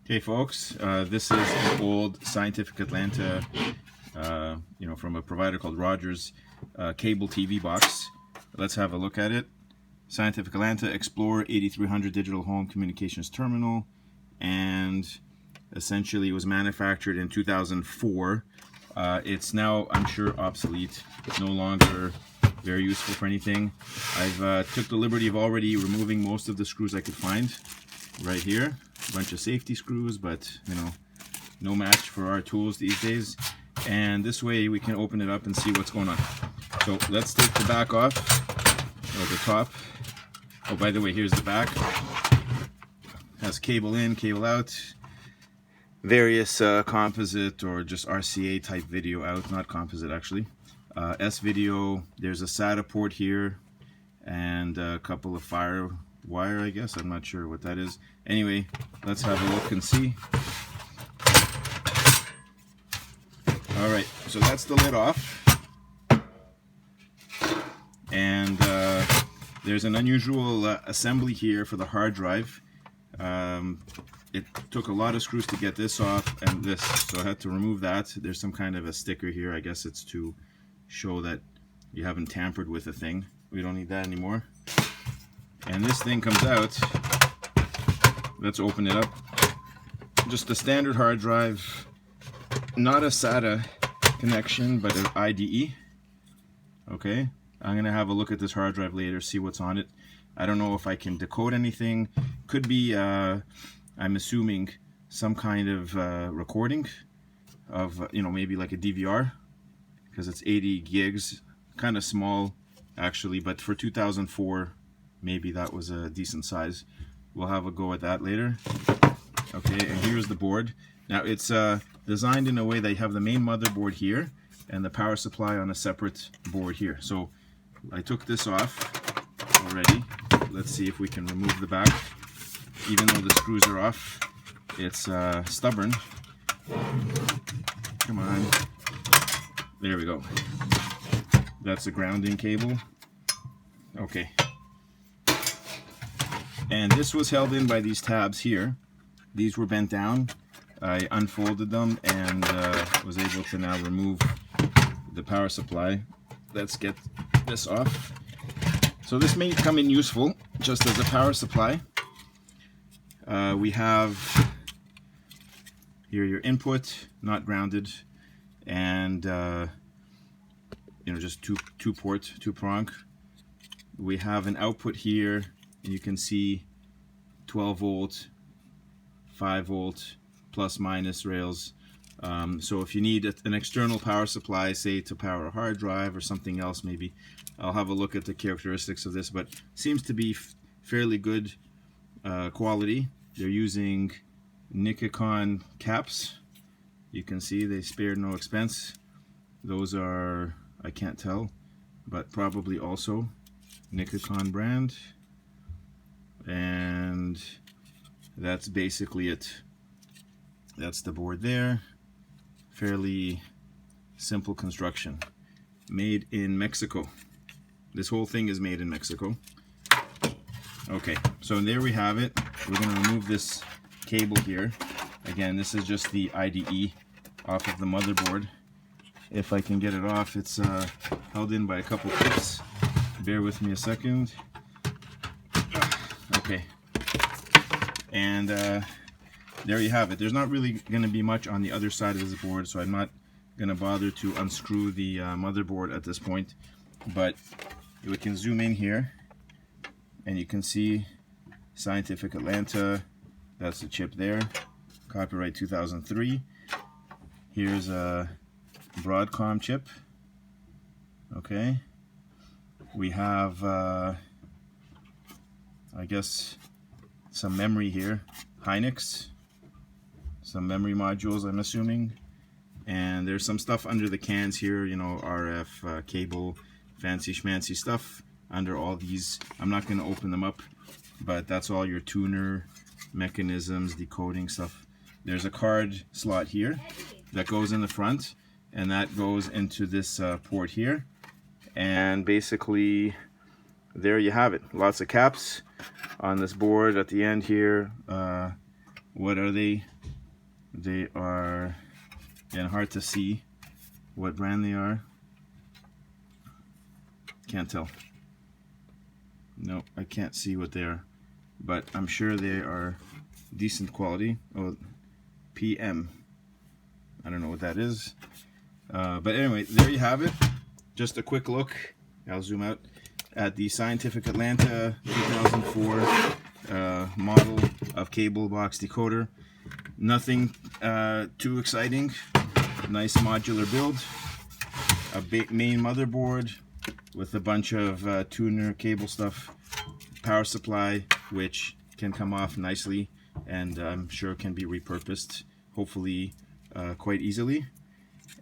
Okay, folks, this is an old Scientific Atlanta, from a provider called Rogers, cable TV box. Let's have a look at it. Scientific Atlanta Explorer 8300 Digital Home Communications Terminal, and essentially it was manufactured in 2004. It's now, I'm sure, obsolete, no longer very useful for anything. I've took the liberty of already removing most of the screws I could find right here. A bunch of safety screws, but no match for our tools these days. And this way we can open it up and see what's going on. So let's take the back off, or the top. Oh, by the way, here's the back. Has cable in, cable out, various composite or just RCA type video out, not composite actually. S video, there's a SATA port here, and a couple of fire wire, I guess. I'm not sure what that is. Anyway, let's have a look and see. Alright, so that's the lid off. And there's an unusual assembly here for the hard drive. It took a lot of screws to get this off and this, so I had to remove that. There's some kind of a sticker here. I guess it's to show that you haven't tampered with the thing. We don't need that anymore. And this thing comes out. Let's open it up. Just a standard hard drive, not a SATA connection, but an IDE. Okay, I'm gonna have a look at this hard drive later, see what's on it. I don't know if I can decode anything. Could be, I'm assuming, some kind of recording of, maybe like a DVR, because it's 80 gigs, kind of small actually, but for 2004, maybe that was a decent size. We'll have a go at that later. Okay, and here's the board. Now it's designed in a way that you have the main motherboard here and the power supply on a separate board here. So I took this off already. Let's see if we can remove the back. Even though the screws are off, it's stubborn. Come on. There we go. That's the grounding cable. Okay. And this was held in by these tabs here. These were bent down. I unfolded them and was able to now remove the power supply. Let's get this off. So this may come in useful just as a power supply. We have here your input, not grounded, and just two port, two prong. We have an output here, and you can see 12 volt, 5 volt, plus minus rails. So if you need an external power supply, say to power a hard drive or something else, maybe I'll have a look at the characteristics of this, but seems to be fairly good quality. They're using Nikon caps. You can see they spared no expense. Those are, I can't tell, but probably also Nikon brand. And that's basically it. That's the board there. Fairly simple construction. Made in Mexico. This whole thing is made in Mexico. Okay, so there we have it. We're going to remove this cable here. Again, this is just the IDE off of the motherboard. If I can get it off, it's held in by a couple clips. Bear with me a second. Okay, and there you have it. There's not really going to be much on the other side of this board, so I'm not going to bother to unscrew the motherboard at this point. But we can zoom in here, and you can see Scientific Atlanta. That's the chip there. Copyright 2003. Here's a Broadcom chip. Okay. We have, I guess, some memory here. Hynix. Some memory modules, I'm assuming. And there's some stuff under the cans here, RF, cable, fancy schmancy stuff under all these. I'm not going to open them up, but that's all your tuner mechanisms, decoding stuff. There's a card slot here that goes in the front, and that goes into this port here. And basically, there you have it. Lots of caps on this board at the end here. What are they? They are, again, hard to see what brand they are. Can't tell. No, I can't see what they are, but I'm sure they are decent quality. Oh, PM. I don't know what that is. But anyway, there you have it. Just a quick look. I'll zoom out at the Scientific Atlanta 2004 model of cable box decoder. Nothing too exciting. Nice modular build. A main motherboard with a bunch of tuner cable stuff. Power supply, which can come off nicely and I'm sure can be repurposed, hopefully quite easily.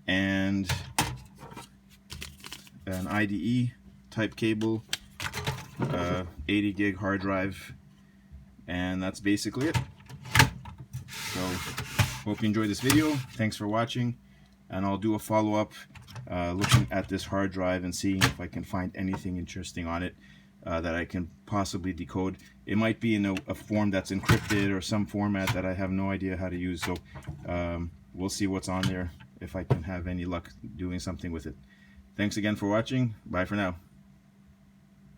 And an IDE type cable, 80 gig hard drive, and that's basically it. So hope you enjoyed this video. Thanks for watching, and I'll do a follow-up looking at this hard drive and seeing if I can find anything interesting on it that I can possibly decode. It might be in a form that's encrypted or some format that I have no idea how to use, so we'll see what's on there if I can have any luck doing something with it. Thanks again for watching. Bye for now.